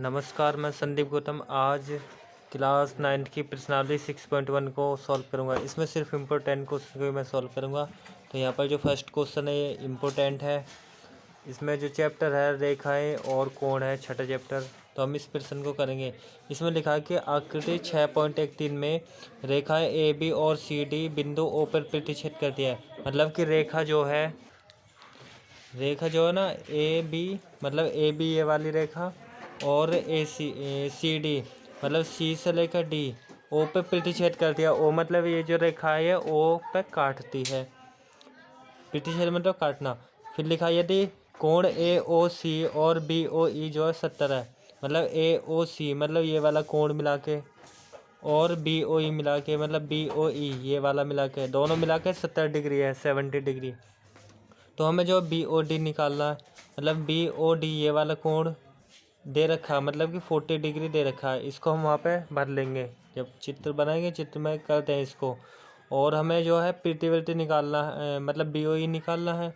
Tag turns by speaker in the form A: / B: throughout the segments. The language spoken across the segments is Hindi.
A: नमस्कार, मैं संदीप गौतम। आज क्लास 9th की प्रश्नावली 6.1 को सॉल्व करूंगा। इसमें सिर्फ इम्पोर्टेंट क्वेश्चन को मैं सॉल्व करूंगा। तो यहाँ पर जो फर्स्ट क्वेश्चन है ये इम्पोर्टेंट है। इसमें जो चैप्टर है रेखाएं और कोण है, छठा चैप्टर। तो हम इस प्रश्न को करेंगे। इसमें लिखा है कि आकृति 6.13 में रेखाएं ए बी और सी डी बिंदु ओ पर प्रतिच्छेद करती है। मतलब कि रेखा जो है ना ए बी, मतलब ए बी ये वाली रेखा, और सी डी मतलब सी से लेकर डी ओ पे प्रतिच्छेद करती है। ओ मतलब ये जो रेखा है ओ पे काटती है। प्रतिच्छेद मतलब काटना। फिर लिखा यदि कोण ए ओ सी और बी ओ ई जो है 70 है, मतलब ए ओ सी मतलब ये वाला कोण मिला के और बी ओ ई मिला के, मतलब बी ओ ई ये वाला मिला के, दोनों मिला के 70 डिग्री है, 70 डिग्री। तो हमें जो बी ओ डी निकालना है, मतलब बी ओ डी ये वाला कोण दे रखा है, मतलब कि 40 डिग्री दे रखा है। इसको हम वहाँ पे भर लेंगे जब चित्र बनाएंगे, चित्र में करते हैं इसको। और हमें जो है प्रतिवृत्ति निकालना है, मतलब बी ओ ई निकालना है।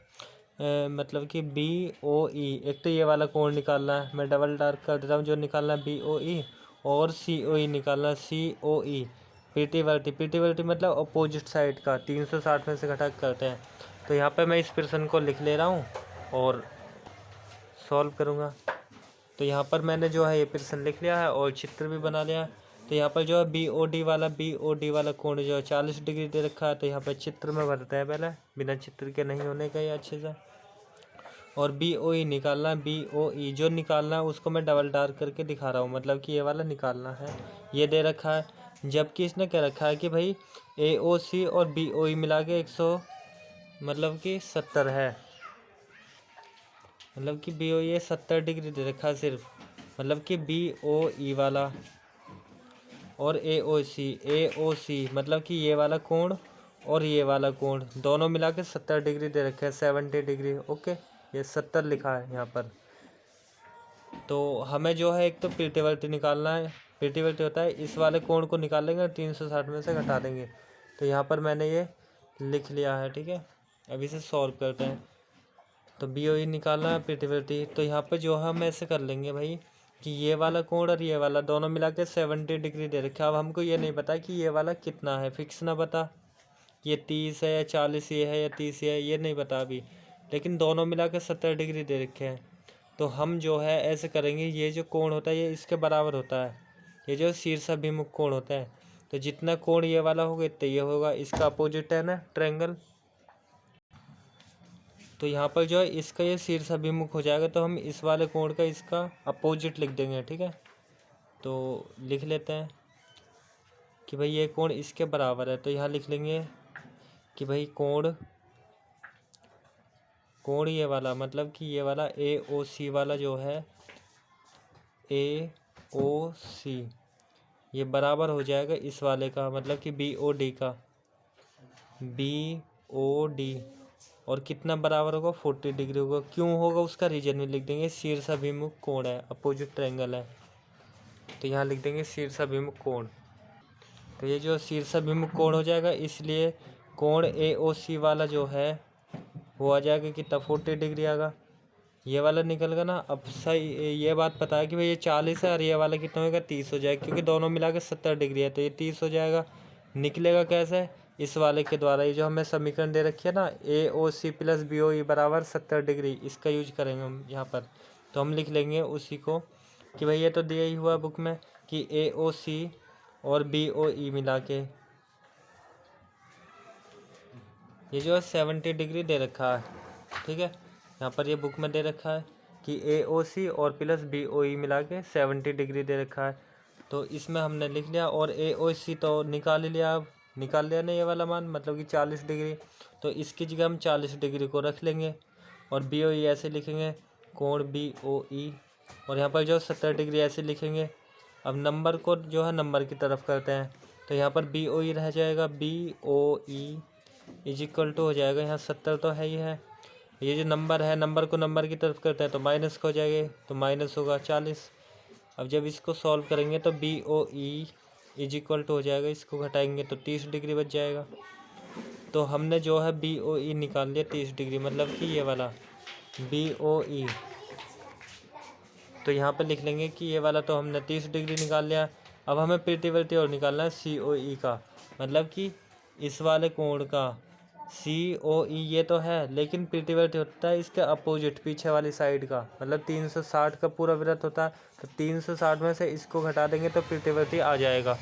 A: मतलब कि बी ओ ई, एक तो ये वाला कोण निकालना है, मैं डबल डार्क कर देता हूँ। जो निकालना है बी ओ ई, और सी ओ ई निकालना है, सी ओ ई। प्रतिवृत्ति मतलब अपोजिट साइड का 360 में से घटा करते हैं। तो यहाँ पे मैं इस प्रश्न को लिख ले रहा हूँ और सॉल्व करूँगा। तो यहाँ पर मैंने जो है ये प्रश्न लिख लिया है और चित्र भी बना लिया है। तो यहाँ पर जो है बी ओ डी वाला कोण जो है 40 डिग्री दे रखा है। तो यहाँ पर चित्र में भरते हैं पहले, बिना चित्र के नहीं होने का ये अच्छे से। और बी ओ ई निकालना है, बी ओ ई जो निकालना है उसको मैं डबल डार्क करके दिखा रहा हूँ, मतलब कि ये वाला निकालना है, ये दे रखा है। जबकि इसने क्या रखा है कि भाई ए ओ सी और बी ओ ई मिला के 100 मतलब कि 70 है, मतलब कि बी ओ ये 70 डिग्री दे रखा है सिर्फ, मतलब कि बी ओ ई वाला और ए ओ सी मतलब कि ये वाला कोण और ये वाला कोण दोनों मिला के 70 डिग्री दे रखे हैं, 70 डिग्री। ओके, ये 70 लिखा है यहाँ पर। तो हमें जो है एक तो प्रतिवृत्ति निकालना है। प्रतिवृत्ति होता है इस वाले कोण को निकाल लेंगे और 360 में से घटा देंगे। तो यहाँ पर मैंने ये लिख लिया है, ठीक है। अब इसे सॉल्व करते हैं। तो बी ओ ई निकालना है प्रतिवृत्ति। तो यहाँ पे जो है हम ऐसे कर लेंगे भाई कि ये वाला कोण और ये वाला दोनों मिला के 70 डिग्री दे रखा है। अब हमको ये नहीं पता कि ये वाला कितना है, फिक्स ना पता, ये 30 है या 40 ये है या 30 है, ये नहीं पता अभी। लेकिन दोनों मिला के 70 डिग्री दे रखे हैं। तो हम जो है ऐसे करेंगे, ये जो कोण होता है ये इसके बराबर होता है, ये जो शीर्षाभिमुख कोण होता है। तो जितना कोण ये वाला होगा इतना ये होगा, इसका अपोजिट है ना ट्रायंगल। तो यहाँ पर जो है इसका ये शीर्षाभिमुख हो जाएगा, तो हम इस वाले कोण का इसका अपोजिट लिख देंगे, ठीक है। तो लिख लेते हैं कि भाई ये कोण इसके बराबर है। तो यहाँ लिख लेंगे कि भाई कोण ये वाला, मतलब कि ये वाला ए ओ सी वाला जो है, ए ओ सी ये बराबर हो जाएगा इस वाले का, मतलब कि बी ओ डी का, बी ओ डी। और कितना बराबर होगा, 40 डिग्री होगा। क्यों होगा उसका रीजन में लिख देंगे, शीर्षाभिमुख कोण है, अपोजिट ट्रायंगल है। तो यहाँ लिख देंगे शीर्षाभिमुख कोण। तो ये जो शीर्षाभिमुख कोण हो जाएगा, इसलिए कोण ए ओ सी वाला जो है वो आ जाएगा कितना, 40 डिग्री आएगा। ये वाला निकल गया ना। अब सही ये बात पता है कि भाई ये 40 है और ये वाला कितना होगा, 30 हो जाएगा, क्योंकि दोनों मिला के 70 डिग्री है। तो ये 30 हो जाएगा। निकलेगा कैसे, इस वाले के द्वारा। ये जो हमें समीकरण दे रखी है ना, ए ओ सी प्लस बी ओ ई बराबर 70 डिग्री, इसका यूज करेंगे हम यहाँ पर। तो हम लिख लेंगे उसी को कि भाई ये तो दिया ही हुआ बुक में कि ए ओ सी और बी ओ ई मिला के ये जो है 70 डिग्री दे रखा है, ठीक है। यहाँ पर ये बुक में दे रखा है कि ए ओ सी और प्लस बी ओ ई मिला के 70 डिग्री दे रखा है। तो इसमें हमने लिख लिया, और ए ओ सी तो निकाल ही लिया। अब निकाल लिया ना ये वाला मान, मतलब कि 40 डिग्री। तो इसकी जगह हम 40 डिग्री को रख लेंगे और बी ओ ई ऐसे लिखेंगे, कोण बी ओ ई। और यहाँ पर जो 70 डिग्री ऐसे लिखेंगे। अब नंबर को जो है नंबर की तरफ करते हैं। तो यहाँ पर बी ओ ई रह जाएगा, B O E is equal to हो जाएगा, यहाँ 70 तो है ही है। ये जो नंबर है, नंबर को नंबर की तरफ करते हैं तो माइनस हो जाएगा, तो माइनस होगा 40। अब जब इसको सॉल्व करेंगे तो B O E is equal to हो जाएगा, इसको घटाएंगे तो 30 डिग्री बच जाएगा। तो हमने जो है बी ओ ई निकाल लिया 30 डिग्री, मतलब कि ये वाला बी ओ ई तो यहाँ पे लिख लेंगे कि ये वाला तो हमने 30 डिग्री निकाल लिया। अब हमें प्रतिवर्ती और निकालना है COE का, मतलब कि इस वाले कोण का COE ये तो है, लेकिन प्रतिवर्ती होता है इसके अपोजिट पीछे वाली साइड का, मतलब 360 का पूरा वृत्त होता है, तो 360 में से इसको घटा देंगे तो प्रतिवर्ती आ जाएगा।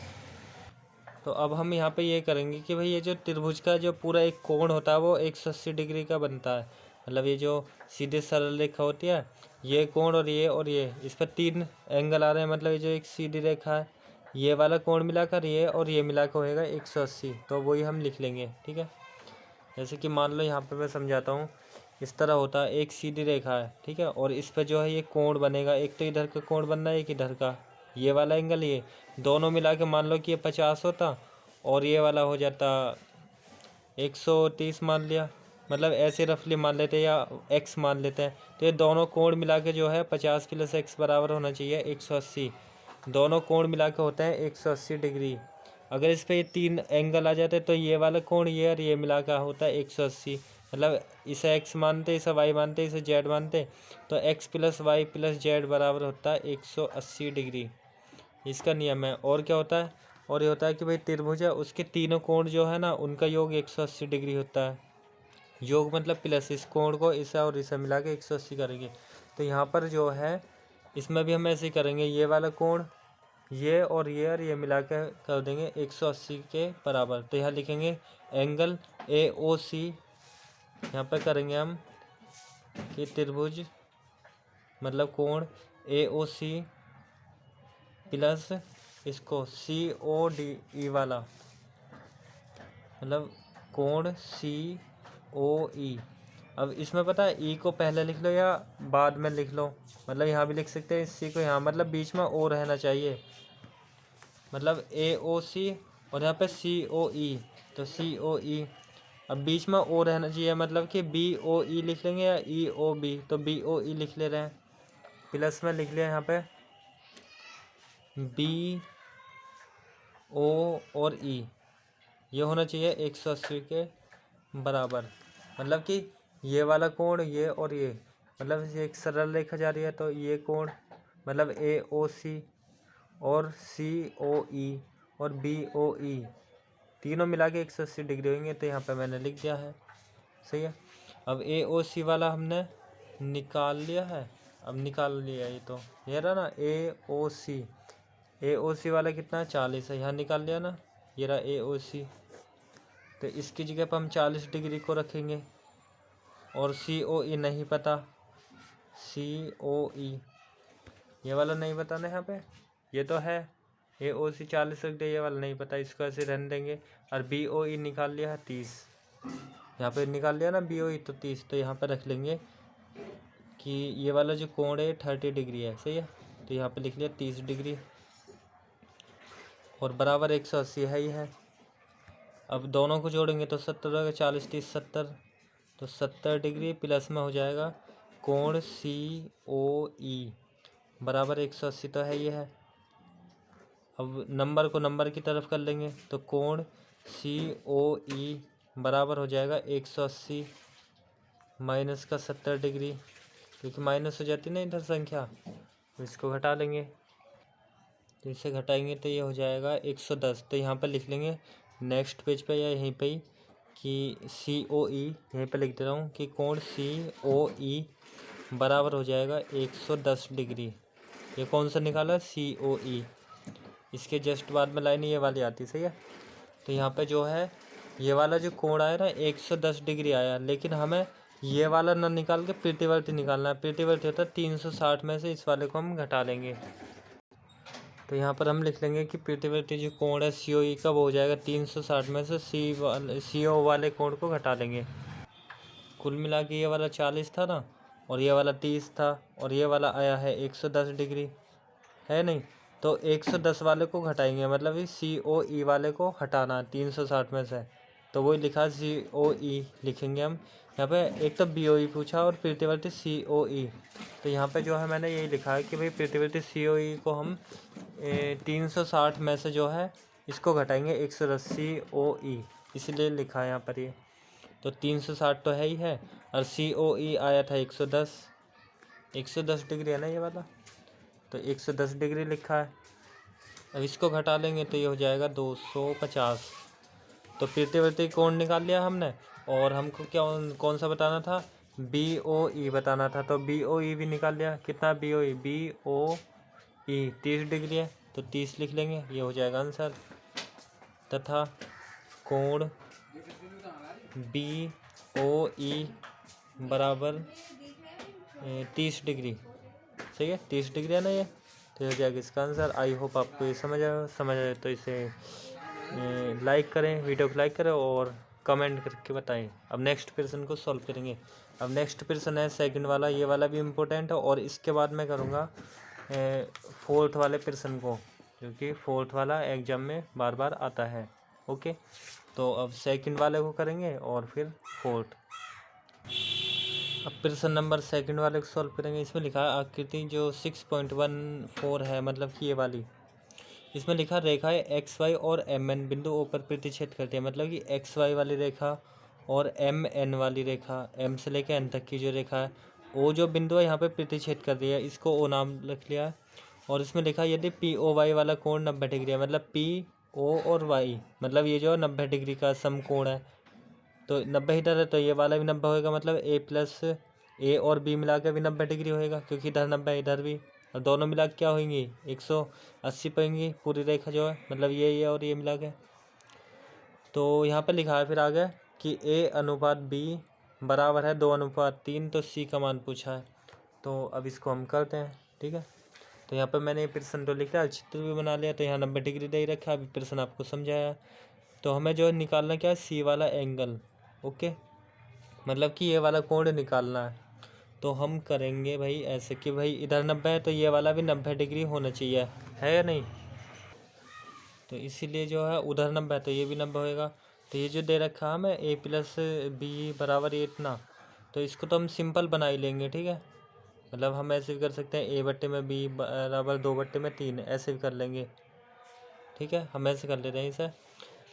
A: तो अब हम यहाँ पे ये करेंगे कि भाई ये जो त्रिभुज का जो पूरा एक कोण होता है वो 180 डिग्री का बनता है, मतलब ये जो सीधे सरल रेखा होती है ये कोण और ये इस पर 3 एंगल आ रहे हैं, मतलब ये जो एक सीधी रेखा है ये वाला कोण मिलाकर ये और ये मिलाकर होएगा 180, तो वही हम लिख लेंगे। ठीक है, जैसे कि मान लो यहाँ पे मैं समझाता हूँ, इस तरह होता है, एक सीधी रेखा है, ठीक है, और इस पर जो है ये कोण बनेगा, एक तो इधर का कोण बनना है एक इधर का, ये वाला एंगल, ये दोनों मिला के मान लो कि ये 50 होता और ये वाला हो जाता 130 मान लिया, मतलब ऐसे रफली मान लेते हैं या x मान लेते हैं, तो ये दोनों कोण मिला के जो है 50 + x बराबर होना चाहिए 180, दोनों कोण मिला के होते हैं 180 डिग्री। अगर इस पर ये 3 एंगल आ जाते तो ये वाला कोण ये और ये मिला का होता है 180, मतलब इसे x मानते, इसे y मानते, इसे z मानते, तो x + y + z बराबर होता है 180 डिग्री। इसका नियम है। और क्या होता है, और ये होता है कि भाई त्रिभुज है उसके तीनों कोण जो है ना उनका योग 180 डिग्री होता है। योग मतलब प्लस, इस कोण को इसे और इसे मिला के 180 करेंगे। तो यहाँ पर जो है इसमें भी हम ऐसे ही करेंगे, ये वाला कोण ये और ये मिला के कर देंगे 180 के बराबर। तो यहाँ लिखेंगे एंगल AOC, यहाँ पर करेंगे हम कि त्रिभुज मतलब कोण AOC प्लस इसको CODE वाला, मतलब कोण COE। अब इसमें पता है E को पहले लिख लो या बाद में लिख लो, मतलब यहाँ भी लिख सकते हैं C को यहाँ, मतलब बीच में O रहना चाहिए, मतलब AOC और यहाँ पे COE, तो COE अब बीच में O रहना चाहिए, मतलब कि BOE लिख लेंगे या EOB, तो BOE लिख ले रहे हैं, प्लस में लिख लिया यहाँ पे BO और E, ये होना चाहिए 180 के बराबर, मतलब कि ये वाला कोण ये और ये, मतलब ये एक सरल रेखा जा रही है तो ये कोण मतलब AOC और COE और BOE तीनों मिला के 180 डिग्री होंगे, तो यहाँ पे मैंने लिख दिया है। सही है, अब AOC वाला हमने निकाल लिया है, अब निकाल लिया ये तो ये रहा ना AOC वाला कितना है 40 है, यहाँ निकाल लिया ना, ये रहा AOC, तो इसकी जगह पर हम 40 डिग्री को रखेंगे और COE नहीं पता, COE ये वाला नहीं पता ना, यहाँ पे ये तो है AOC 40 रख दिया, ये वाला नहीं पता, इसको ऐसे रहने देंगे। और BOE निकाल लिया है 30, यहाँ पे निकाल लिया ना BOE तो 30, तो यहाँ पे रख लेंगे कि ये वाला जो कोण है 30 डिग्री है। सही है, तो यहाँ पे लिख लिया 30 डिग्री और बराबर 180 है ही है। अब दोनों को जोड़ेंगे तो 70 होगा, 40 30 70, तो 70 डिग्री प्लस में हो जाएगा कोण COE बराबर 180, तो है ये है। अब नंबर को नंबर की तरफ कर लेंगे तो कोण COE बराबर हो जाएगा 180 माइनस का 70 डिग्री, क्योंकि माइनस हो जाती है ना इधर संख्या, तो इसको घटा लेंगे, तो इसे घटाएंगे तो ये हो जाएगा 110। तो यहाँ पर लिख लेंगे नेक्स्ट पेज पे या यहीं पे ही कि COE यहीं पे लिख दे रहा हूँ कि कोण COE बराबर हो जाएगा 110 डिग्री। ये कौन सा निकाला COE, इसके जस्ट बाद में लाइन ये वाली आती। सही है, तो यहाँ पे जो है ये वाला जो कोण आया ना 110 डिग्री आया, लेकिन हमें ये वाला ना निकाल के प्रतिवर्ती निकालना है। प्रतिवर्ती होता है 360 में से इस वाले को हम घटा लेंगे, तो यहाँ पर हम लिख लेंगे कि प्रतिवर्ती जो कोण है COE का वो हो जाएगा 360 में से CO वाले कोण को घटा लेंगे। कुल मिला के ये वाला 40 था ना और ये वाला 30 था और ये वाला आया है 110 डिग्री, है नहीं, तो 110 वाले को घटाएंगे, मतलब इस COE वाले को हटाना है 360 में से, तो वही लिखा COE लिखेंगे हम। यहाँ पे एक तो BOE पूछा और प्रतिवर्ती COE, तो यहाँ पे जो है मैंने यही लिखा है कि भाई प्रतिवर्ती COE को हम 360 में से जो है इसको घटाएंगे 110 COE, इसलिए लिखा है यहाँ पर ये। तो 360 तो है ही है और COE आया था 110 डिग्री है ना ये वाला, तो 110 डिग्री लिखा है। अब इसको घटा लेंगे तो ये हो जाएगा 250। तो प्रतिवर्ती कोण निकाल लिया हमने। और हमको क्या कौन सा बताना था, BOE बताना था। तो BOE भी निकाल लिया। कितना BOE, BOE 30 डिग्री है तो 30 लिख लेंगे, ये हो जाएगा आंसर। तथा कोण BOE बराबर 30 डिग्री, सही है, 30 डिग्री है ना ये, तो हो जाएगा इसका आंसर। आई होप आपको ये समझ आए तो इसे लाइक करें, वीडियो को लाइक करें और कमेंट करके बताएं। अब नेक्स्ट क्वेश्चन को सॉल्व करेंगे। अब नेक्स्ट क्वेश्चन है सेकंड वाला, ये वाला भी इम्पोर्टेंट है। और इसके बाद मैं करूँगा फोर्थ वाले क्वेश्चन को, क्योंकि फोर्थ वाला एग्जाम में बार बार आता है। ओके, तो अब सेकंड वाले को करेंगे और फिर फोर्थ। अब प्रश्न नंबर सेकंड वाले को सॉल्व करेंगे। इसमें लिखा है आकृति जो 6.14 है, मतलब कि ये वाली, इसमें लिखा रेखा है XY और MN बिंदु O पर प्रतिच्छेद करती है। मतलब कि XY वाली रेखा और MN वाली रेखा, M से लेकर N तक की जो रेखा है, O जो बिंदु है यहाँ पे प्रतिच्छेद कर दिया है, इसको O नाम रख लिया है। और इसमें लिखा है यदि POY वाला कोण 90 डिग्री है, मतलब PO और Y, मतलब ये जो 90 डिग्री का समकोण है, तो 90 इधर है तो ये वाला भी 90 होएगा, मतलब A और B मिला के भी 90 डिग्री होएगा, क्योंकि इधर 90 इधर भी, और दोनों मिला के क्या होंगी 180 पाएंगी पूरी रेखा जो है, मतलब ये और ये मिला के। तो यहाँ पे लिखा है फिर आगे कि A/B बराबर है 2/3, तो C का मान पूछा है। तो अब इसको हम करते हैं, ठीक है। तो यहाँ पे मैंने प्रश्न तो लिख लिया, चित्र भी बना लिया। तो यहाँ 90 डिग्री दे रखा है, अभी प्रश्न आपको समझाया। तो हमें जो निकालना क्या है, C वाला एंगल। ओके, मतलब कि ये वाला कोण निकालना है। तो हम करेंगे भाई ऐसे कि भाई इधर 90 है तो ये वाला भी 90 डिग्री होना चाहिए, है या नहीं। तो इसीलिए जो है उधर 90 है तो ये भी 90 होएगा। तो ये जो दे रखा है हमें A+B बराबर ये इतना, तो इसको तो हम सिंपल बना ही लेंगे, ठीक है। मतलब हम ऐसे भी कर सकते हैं A/B बराबर 2/3, ऐसे भी कर लेंगे, ठीक है। हम ऐसे कर लेते हैं इसे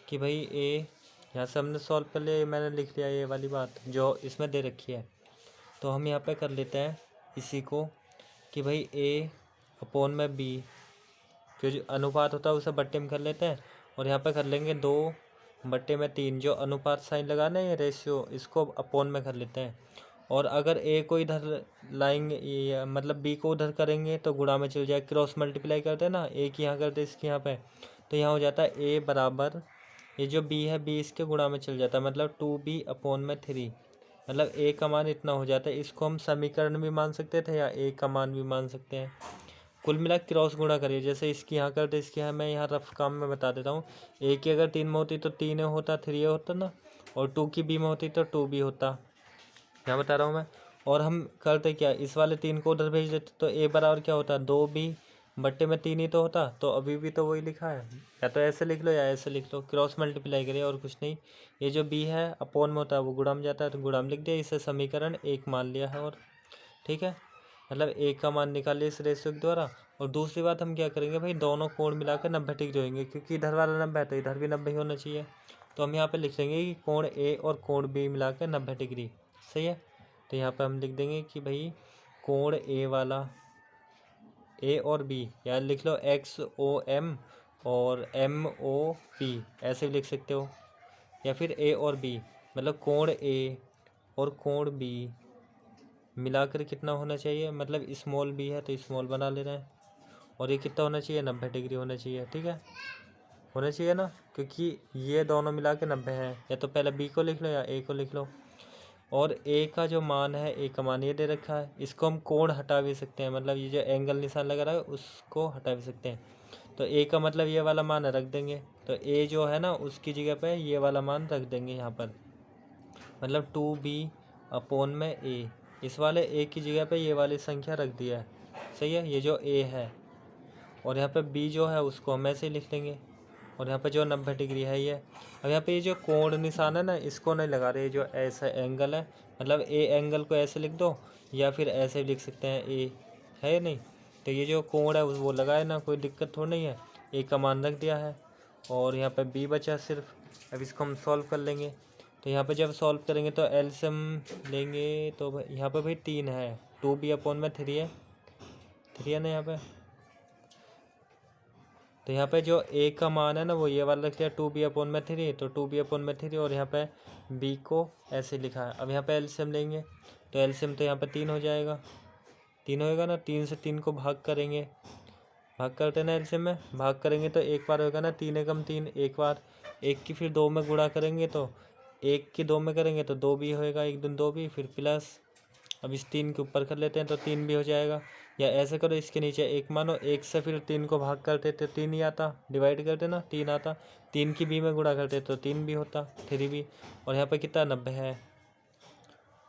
A: कि भाई A, यहाँ से हमने सॉल्व कर लिया, ये मैंने लिख लिया ये वाली बात जो इसमें दे रखी है। तो हम यहाँ पे कर लेते हैं इसी को कि भाई A/B जो अनुपात होता है उसे बट्टे में कर लेते हैं। और यहाँ पे कर लेंगे 2/3, जो अनुपात साइन लगाना है ये रेशियो, इसको अपोन में कर लेते हैं। और अगर A को इधर लाएंगे, मतलब B को उधर करेंगे तो गुणा में चल जाए, क्रॉस मल्टीप्लाई करते हैं ना, एक यहाँ करते इसके यहाँ पे, तो यहाँ हो जाता है A बराबर, ये जो B है B इसके गुणा में चल जाता है, मतलब 2B/3, मतलब A का मान इतना हो जाता है। इसको हम समीकरण भी मान सकते थे या A का मान भी मान सकते हैं। कुल मिला क्रॉस गुणा करिए, जैसे इसकी यहाँ करते इसके यहाँ, मैं यहाँ रफ काम में बता देता हूँ। A की अगर 3 में होती तो 3 होता, 3 होता ना, और 2 की B में होती तो 2B होता, यहाँ बता रहा हूँ मैं। और हम करते क्या, इस वाले 3 को उधर भेज देते तो A बराबर क्या होता, 2B/3 ही तो होता। तो अभी भी तो वही लिखा है, या तो ऐसे लिख लो या ऐसे लिख लो, क्रॉस मल्टीप्लाई करिए और कुछ नहीं। ये जो B है अपोन में होता है वो गुणा में जाता है, तो गुणा में लिख दिया, इसे समीकरण 1 मान लिया है। और ठीक है, मतलब A का मान निकाल लिया इस रेशियो के द्वारा। और दूसरी बात हम क्या करेंगे भाई, दोनों कोण मिलाकर 90 डिग्री होंगे, क्योंकि इधर वाला 90 है तो इधर भी 90 ही होना चाहिए। तो हम यहाँ पे लिख लेंगे कि कोण A और कोण B मिलाकर 90 डिग्री, सही है। तो यहाँ पे हम लिख देंगे कि भाई कोण A वाला, A और B, या लिख लो XOM और MOP, ऐसे भी लिख सकते हो। या फिर A और B, मतलब कोण A और कोण B मिलाकर कितना होना चाहिए, मतलब स्मॉल b है तो स्मॉल बना ले रहे हैं। और ये कितना होना चाहिए, 90 डिग्री होना चाहिए, ठीक है, होना चाहिए ना, क्योंकि ये दोनों मिला के 90 है। या तो पहले b को लिख लो या a को लिख लो। और a का जो मान है, a का मान ये दे रखा है, इसको हम कोण हटा भी सकते हैं, मतलब ये जो एंगल निशान लगा रहा है उसको हटा भी सकते हैं। तो a का मतलब ये वाला मान रख देंगे, तो a जो है ना उसकी जगह पे ये वाला मान रख देंगे यहाँ पर, मतलब 2B/A, इस वाले A की जगह पे ये वाली संख्या रख दिया है, सही है, ये जो A है। और यहाँ पे B जो है उसको हम ऐसे ही लिख लेंगे। और यहाँ पे जो 90 डिग्री है ये। अब यहाँ पे ये जो कोण निशान है ना इसको नहीं लगा रहे, जो ऐसा एंगल है, मतलब A एंगल को ऐसे लिख दो या फिर ऐसे भी लिख सकते हैं, A है या नहीं। तो ये जो कोण है वो लगाए ना, कोई दिक्कत थोड़ी नहीं है। A का मान रख दिया है और यहाँ पे B बचा सिर्फ। अब इसको हम सॉल्व कर लेंगे। तो यहाँ पे जब सॉल्व करेंगे तो एलसीएम लेंगे तो यहाँ पे भाई 3 है, 2B/3 है, 3 है ना यहाँ पे, तो यहाँ पे जो ए का मान है ना वो ये वाला रख लिया 2b/3, तो 2b/3 और यहाँ पे b को ऐसे लिखा है। अब यहाँ पे एलसीएम लेंगे तो एलसीएम तो यहाँ पे 3 हो जाएगा, 3 होएगा ना। 3 से 3 को भाग करेंगे, भाग करते ना एलसीएम में, भाग करेंगे तो एक बार होगा ना 3 एकम 3, एक बार। एक की फिर 2 में गुणा करेंगे तो एक की 2 में करेंगे तो 2 भी होएगा, 1 दूनी 2 भी, फिर प्लस। अब इस 3 के ऊपर कर लेते हैं तो 3 भी हो जाएगा। या ऐसे करो, इसके नीचे 1 मानो, 1 से फिर 3 को भाग करते तो 3 ही आता, डिवाइड करते ना 3 आता, 3 की b में गुणा करते तो 3 भी होता, 3b। और यहाँ पर कितना 90 है।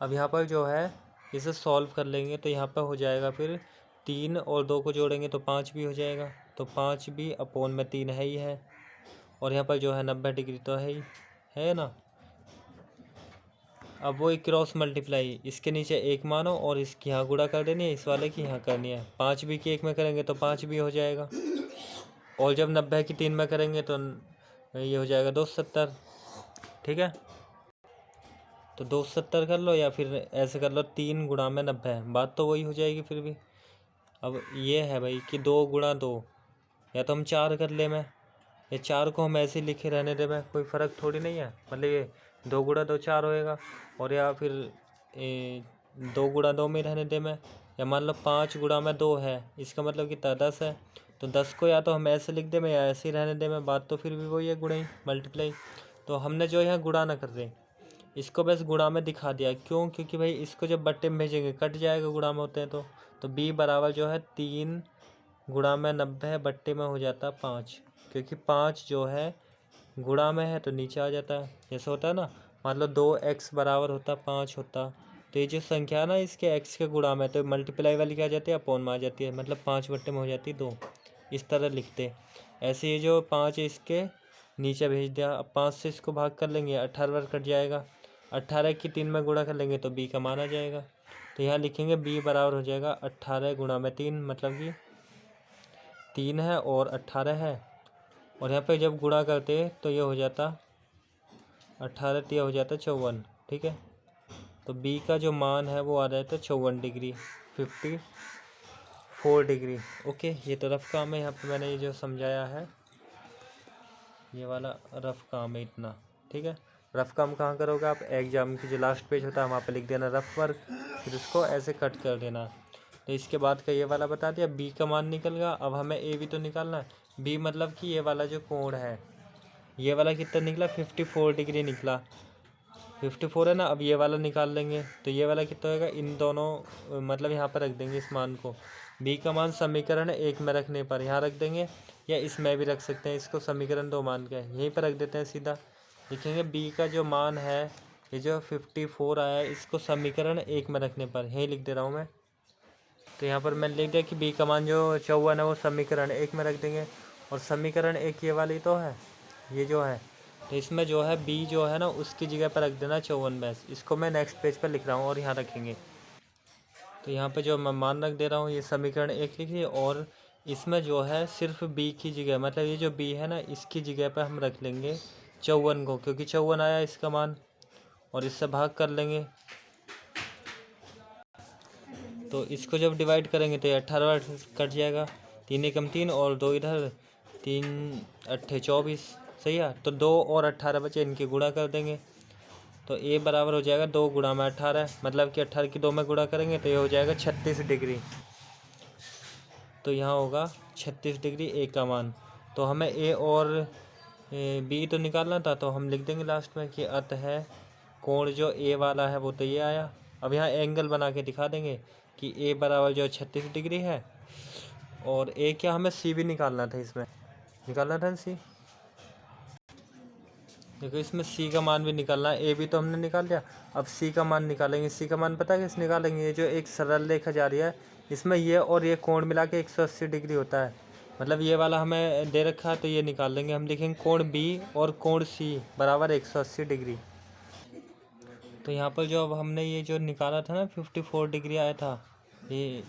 A: अब यहाँ पर जो है इसे सॉल्व कर लेंगे तो यहाँ पर हो जाएगा फिर 3 और 2 को जोड़ेंगे तो 5 भी हो जाएगा, तो 5b/3 है ही है। और यहाँ पर जो है 90 डिग्री तो है ही है ना। अब वो एक क्रॉस मल्टीप्लाई, इसके नीचे 1 मानो और इसकी यहाँ गुणा कर देनी है, इस वाले की यहाँ करनी है। 5b की 1 में करेंगे तो 5 भी हो जाएगा, और जब 90 की 3 में करेंगे तो ये हो जाएगा 270। ठीक है, तो 270 कर लो या फिर ऐसे कर लो 3 गुणा में 90, बात तो वही हो जाएगी फिर भी। अब ये है भाई कि 2 गुणा 2, या तो हम 4 कर ले में, ये 4 को हम ऐसे लिखे रहने दे में, कोई फ़र्क थोड़ी नहीं है। मतलब ये 2 गुणा 2 4 होएगा, और या फिर 2 गुणा 2 में रहने दे में। या मान लो 5 गुणा में 2 है, इसका मतलब कितना 10 है, तो 10 को या तो हम ऐसे लिख दे में या ऐसे ही रहने दे में, बात तो फिर भी वही है, गुणाई मल्टीप्लाई। तो हमने जो यहाँ गुणा ना कर रहे, इसको बस गुणा में दिखा दिया। क्यों? क्योंकि भाई इसको जब बट्टे में भेजेंगे कट जाएगा, गुणा में होते हैं तो b बराबर जो है 3 गुणा में 90 बट्टे में हो जाता है 5, क्योंकि 5 जो है गुणा में है तो नीचे आ जाता है। जैसे होता है ना, मान लो 2x बराबर होता 5 होता, तो ये जो संख्या है ना इसके x के गुणा में, तो मल्टीप्लाई वाली क्या आ जाती है, अपॉन में आ जाती है, मतलब 5 बट्टे में हो जाती है 2, इस तरह लिखते। ऐसे ये जो 5 है इसके नीचे भेज दिया। अब 5 से इसको भाग कर लेंगे, 18 बार कट जाएगा, 18 की 3 में गुणा कर लेंगे तो b का मान आ जाएगा। तो यहाँ लिखेंगे b बराबर हो जाएगा 18 गुणा में 3, मतलब कि 3 है और 18 है। और यहाँ पे जब गुणा करते तो ये हो जाता 18 तो ये हो जाता 54। ठीक है, तो b का जो मान है वो आ जाता 54 डिग्री, 54 डिग्री। ओके, ये तो रफ काम है। यहाँ पे मैंने ये जो समझाया है ये वाला रफ काम है इतना। ठीक है, रफ काम कहाँ करोगे आप, एग्जाम की जो लास्ट पेज होता है वहाँ पे लिख देना रफ वर्क, फिर उसको ऐसे कट कर देना। तो इसके बाद का ये वाला बता दिया, बी का मान निकल गया। अब हमें ए भी तो निकालना है। बी मतलब कि ये वाला जो कोण है, ये वाला कितना निकला, 54 डिग्री निकला, 54 है ना। अब ये वाला निकाल लेंगे तो ये वाला कितना होगा, इन दोनों मतलब यहाँ पर रख देंगे इस मान को। बी का मान समीकरण 1 में रखने पर यहाँ रख देंगे, या इसमें भी रख सकते हैं, इसको समीकरण 2 मान के यहीं पर रख देते हैं सीधा। लिखेंगे बी का जो मान है ये जो 54 आया है, इसको समीकरण 1 में रखने पर, यहीं लिख दे रहा हूँ मैं। तो यहाँ पर मैंने लिख दिया कि बी का मान जो 54 है वो समीकरण 1 में रख देंगे, और समीकरण 1 ये वाली तो है, ये जो है, तो इसमें जो है बी जो है ना उसकी जगह पर रख देना 54 बैस। इसको मैं नेक्स्ट पेज पर लिख रहा हूँ और यहाँ रखेंगे। तो यहाँ पे जो मैं मान रख दे रहा हूँ ये समीकरण 1 लिखिए, और इसमें जो है सिर्फ बी की जगह, मतलब ये जो बी है ना इसकी जगह पर हम रख लेंगे 54 को, क्योंकि 54 आया इसका मान, और इससे भाग कर लेंगे। तो इसको जब डिवाइड करेंगे तो 18 कट जाएगा, 3 एकम 3 और 2 इधर, 3 अट्ठे 24, सही है। तो 2 और 18 बचे, इनकी गुणा कर देंगे तो ए बराबर हो जाएगा 2 गुणा में 18, मतलब कि 18 की 2 में गुणा करेंगे तो ये हो जाएगा 36 डिग्री। तो यहाँ होगा 36 डिग्री ए का मान। तो हमें ए और बी तो निकालना था, तो हम लिख देंगे लास्ट में कि अतः कोण जो ए वाला है वो तो ये आया। अब यहाँ एंगल बना के दिखा देंगे कि ए बराबर जो 36 डिग्री है, और ए क्या हमें सी भी निकालना था, इसमें निकालना था सी। देखो इसमें सी का मान भी निकालना है, ए भी तो हमने निकाल लिया, अब सी का मान निकालेंगे। सी का मान पता है कैसे निकालेंगे, ये जो एक सरल रेखा जा रही है इसमें ये और ये कोण मिला के 180 डिग्री होता है, मतलब ये वाला हमें दे रखा है तो ये निकाल लेंगे। हम लिखेंगे कोण बी और कोण सी बराबर 180 डिग्री। तो यहाँ पर जो अब हमने ये जो निकाला था ना 54 डिग्री आया था, ये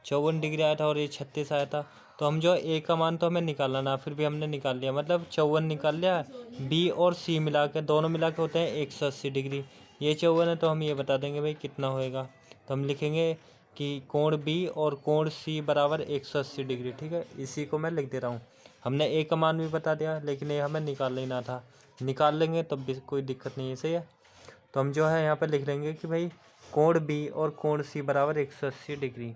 A: 54 डिग्री आया था और ये 36 आया था, तो हम जो ए का मान तो हमें निकालना ना, फिर भी हमने निकाल लिया, मतलब 54 निकाल लिया। बी और सी मिला के, दोनों मिला के होते हैं 180 डिग्री। ये 54 है तो हम ये बता देंगे भाई कितना होएगा, तो हम लिखेंगे कि कोण बी और कोण सी बराबर 180 डिग्री। ठीक है, इसी को मैं लिख दे रहा हूँ हमने ए का मान भी बता दिया, लेकिन ये हमें निकाल लेना था, निकाल लेंगे तब भी कोई दिक्कत नहीं है, सही है। तो हम जो है यहाँ पर लिख लेंगे कि भाई कोण बी और कोण सी बराबर 180 डिग्री।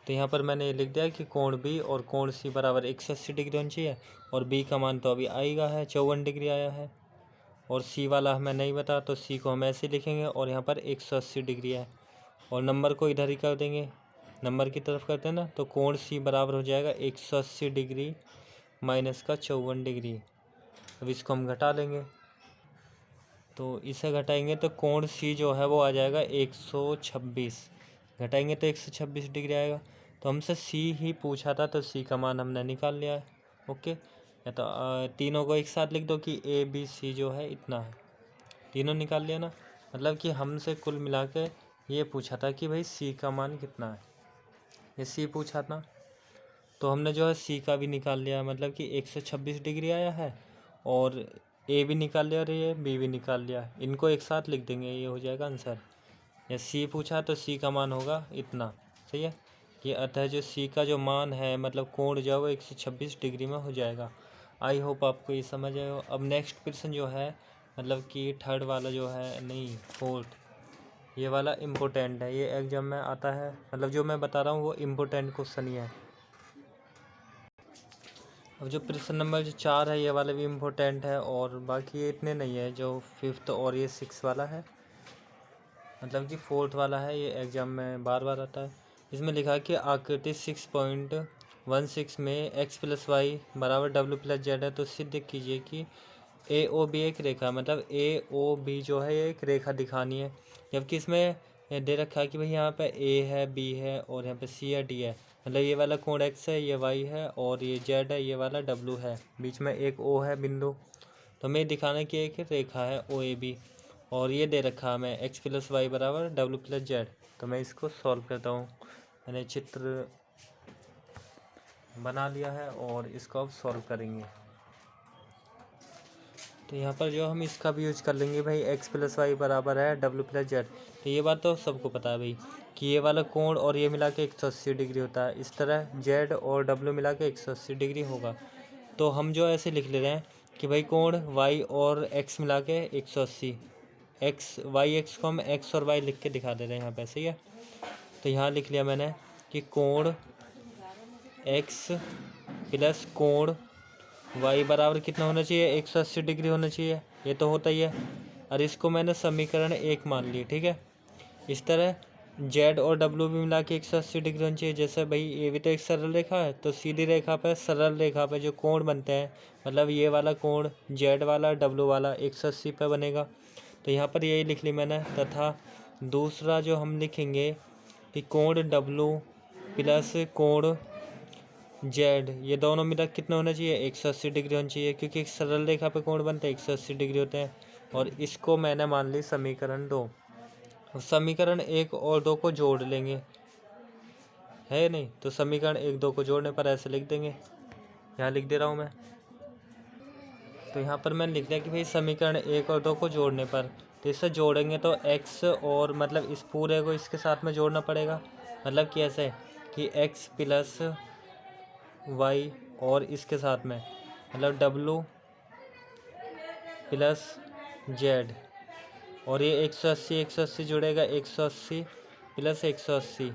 A: तो यहाँ पर मैंने ये लिख दिया कि कोण बी और कोण सी बराबर 180 डिग्री होनी चाहिए, और बी का मान तो अभी आएगा है 54 डिग्री आया है, और सी वाला हमें नहीं बता, तो सी को हम ऐसे लिखेंगे, और यहाँ पर 180 डिग्री है, और नंबर को इधर ही कर देंगे, नंबर की तरफ करते हैं ना, तो कोण सी बराबर हो जाएगा 180 डिग्री माइनस का 54 डिग्री। अब इसको हम घटा लेंगे, तो इसे घटाएंगे तो कोण सी जो है वो आ जाएगा 126, घटाएंगे तो 126 डिग्री आएगा। तो हमसे सी ही पूछा था, तो सी का मान हमने निकाल लिया है। ओके, या तो तीनों को एक साथ लिख दो कि ए बी सी जो है इतना है, तीनों निकाल लिया ना। मतलब कि हमसे कुल मिला के ये पूछा था कि भाई सी का मान कितना है, ये सी पूछा था, तो हमने जो है सी का भी निकाल लिया, मतलब कि 126 डिग्री आया है, और ए भी निकाल लिया और ये बी भी निकाल लिया, इनको एक साथ लिख देंगे, ये हो जाएगा आंसर। या सी पूछा तो सी का मान होगा इतना, सही है। ये अतः जो सी का जो मान है, मतलब कोण जो है वो 126 डिग्री में हो जाएगा। आई होप आपको ये समझ आए हो। अब नेक्स्ट क्वेश्चन जो है, मतलब कि थर्ड वाला जो है, नहीं फोर्थ, ये वाला इम्पोर्टेंट है, ये एग्जाम में आता है, मतलब जो मैं बता रहा हूँ वो इम्पोर्टेंट क्वेश्चन ही है। अब जो प्रश्न नंबर जो 4 है, ये वाला भी इम्पोर्टेंट है, और बाकी ये इतने नहीं है, जो 5th और ये 6 वाला है, मतलब कि 4th वाला है, ये एग्जाम में बार बार आता है। इसमें लिखा है कि आकृति 6.16 में x प्लस वाई बराबर w प्लस जेड है, तो सिद्ध कीजिए कि ए ओ बी एक रेखा, मतलब ए ओ बी जो है ये एक रेखा दिखानी है। जबकि इसमें दे रखा है कि भाई यहाँ पे ए है, बी है, और यहाँ पे सी है, डी है, मतलब ये वाला कोण x है, ये y है, और ये z है, ये वाला w है, बीच में एक o है बिंदु। तो हमें दिखाना कि एक रेखा है ओ ए बी, और ये दे रखा हमें x प्लस वाई बराबर w प्लस जेड। तो मैं इसको सॉल्व करता हूँ, मैंने चित्र बना लिया है और इसको अब सॉल्व करेंगे। तो यहाँ पर जो हम इसका भी यूज कर लेंगे भाई, x प्लस वाई बराबर है w प्लस जेड। तो ये बात तो सबको पता है भाई कि ये वाला कोण और ये मिला के 180 डिग्री होता है, इस तरह z और w मिला के 180 डिग्री होगा। तो हम जो ऐसे लिख ले रहे हैं कि भाई कोण y और x मिला के 180, x को हम x और y लिख के दिखा दे रहे हैं यहाँ पे, सही है। तो यहाँ लिख लिया मैंने कि कोण x प्लस कोण y बराबर कितना होना चाहिए, 180 डिग्री होना चाहिए, ये तो होता ही है। और इसको मैंने समीकरण 1 मान लिया, ठीक है। इस तरह z और w भी मिला के 180 डिग्री होनी चाहिए। जैसे भाई ये भी तो एक सरल रेखा है, तो सीधी रेखा पे, सरल रेखा पे जो कोण बनते हैं, मतलब ये वाला कोण z वाला w वाला 180 पे बनेगा। तो यहाँ पर यही लिख ली मैंने। तथा दूसरा जो हम लिखेंगे कि कोण w प्लस कोण z, ये दोनों मिला कितना होना चाहिए, 180 डिग्री होना चाहिए, क्योंकि एक सरल रेखा पे कोण बनते हैं 180 डिग्री होते हैं। और इसको मैंने मान ली समीकरण 2। समीकरण 1 और 2 को जोड़ लेंगे, है नहीं, तो समीकरण 1 2 को जोड़ने पर ऐसे लिख देंगे, यहाँ लिख दे रहा हूँ मैं। तो यहाँ पर मैंने लिख दिया कि भाई समीकरण 1 और 2 को जोड़ने पर, तो इससे जोड़ेंगे तो x, और मतलब इस पूरे को इसके साथ में जोड़ना पड़ेगा, मतलब कि ऐसे कि x प्लस वाई और इसके साथ में, मतलब w प्लस जेड, और ये 180 जुड़ेगा, 180 प्लस 180,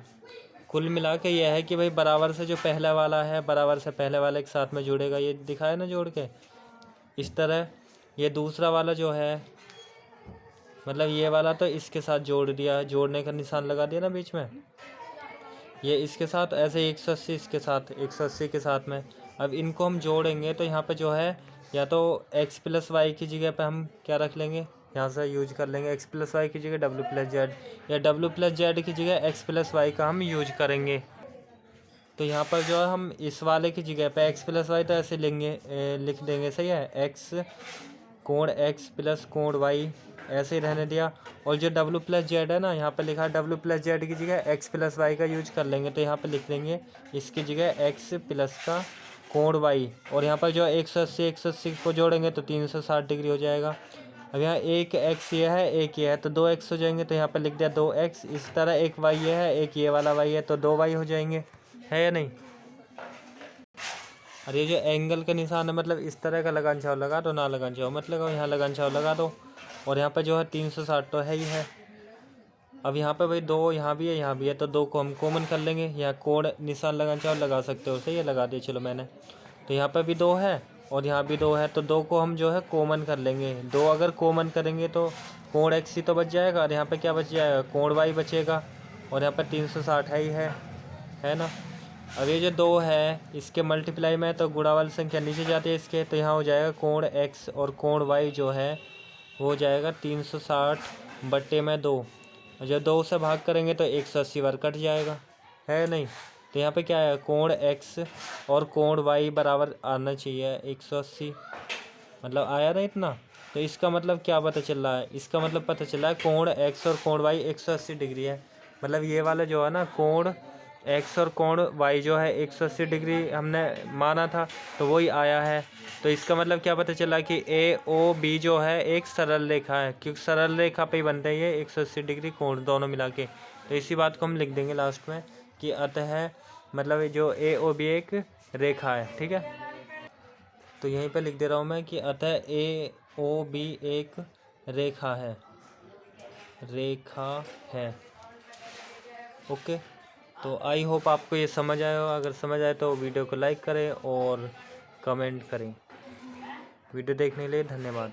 A: कुल मिला के यह है कि भाई बराबर से जो पहला वाला है बराबर से पहले वाले के साथ में जुड़ेगा, ये दिखाया ना जोड़ के। इस तरह ये दूसरा वाला जो है, मतलब ये वाला तो इसके साथ जोड़ दिया, जोड़ने का निशान लगा दिया ना बीच में, ये इसके साथ, ऐसे 180 इसके साथ, 180 के साथ में। अब इनको हम जोड़ेंगे तो यहाँ पे जो है, या तो x प्लस वाई की जगह पे हम क्या रख लेंगे, यहाँ से यूज कर लेंगे x प्लस वाई की जगह w प्लस जेड, या w प्लस जेड की जगह x प्लस वाई का हम यूज करेंगे। तो यहाँ पर जो है हम इस वाले की जगह पे x प्लस वाई तो ऐसे लेंगे, लिख देंगे, सही है। x कोण x प्लस कोण y ऐसे ही रहने दिया, और जो w प्लस जेड है ना, यहाँ पे लिखा है w प्लस जेड की जगह x प्लस वाई का यूज कर लेंगे, तो यहाँ पे लिख देंगे इसकी जगह x प्लस का कोण y, और यहाँ पर जो 180 को जोड़ेंगे तो 360 डिग्री हो जाएगा। अब यहाँ एक x ये है, एक ये है, तो 2x हो जाएंगे, तो यहाँ पर लिख दिया 2x। इस तरह एक y ये है, एक ये वाला y है, तो 2y हो जाएंगे, है या नहीं। और ये जो एंगल का निशान है मतलब इस तरह का लगान चाहो लगा दो, ना लगान चाहो मत लगाओ, यहाँ लगान चाहो लगा दो। और यहाँ पे जो है 360 तो है ही है। अब यहाँ पे भाई 2 यहाँ भी है, यहाँ भी है, तो 2 को हम कॉमन कर लेंगे। यहाँ कोण निशान लगाना चाहो लगा सकते हो, सही है, लगा दिए चलो मैंने। तो यहाँ पे भी 2 है और यहाँ भी 2 है, तो 2 को हम जो है कॉमन कर लेंगे। 2 अगर कॉमन करेंगे तो कोण एक्स ही तो बच जाएगा, और यहाँ पे क्या बच जाएगा, कोण वाई बचेगा। और यहाँ पर 360 है ही है ना। अब ये जो 2 है इसके मल्टीप्लाई में तो गुणा वाली संख्या नीचे जाती है इसके, तो यहाँ हो जाएगा कोण एक्स और कोण वाई जो है वो हो जाएगा 360/2। और जब 2 से भाग करेंगे तो 180 बार कट जाएगा, है नहीं। तो यहाँ पे क्या है, कोण एक्स और कोण वाई बराबर आना चाहिए 180, मतलब आया ना इतना। तो इसका मतलब क्या पता चल रहा है, इसका मतलब पता चल रहा है कोण एक्स और कोण वाई 180 डिग्री है। मतलब ये वाला जो है ना कोण एक्स और कोण वाई जो है 180 डिग्री हमने माना था, तो वही आया है। तो इसका मतलब क्या पता चला कि ए ओ बी जो है एक सरल रेखा है, क्योंकि सरल रेखा पे ही बनते हैं ये 180 डिग्री कोण दोनों मिला के। तो इसी बात को हम लिख देंगे लास्ट में कि अतः मतलब जो ए ओ बी एक रेखा है, ठीक है। तो यहीं पे लिख दे रहा हूँ मैं कि अतः ए ओ बी एक रेखा है, ओके। तो आई होप आपको ये समझ आया हो। अगर समझ आए तो वीडियो को लाइक करें और कमेंट करें। वीडियो देखने के लिए धन्यवाद।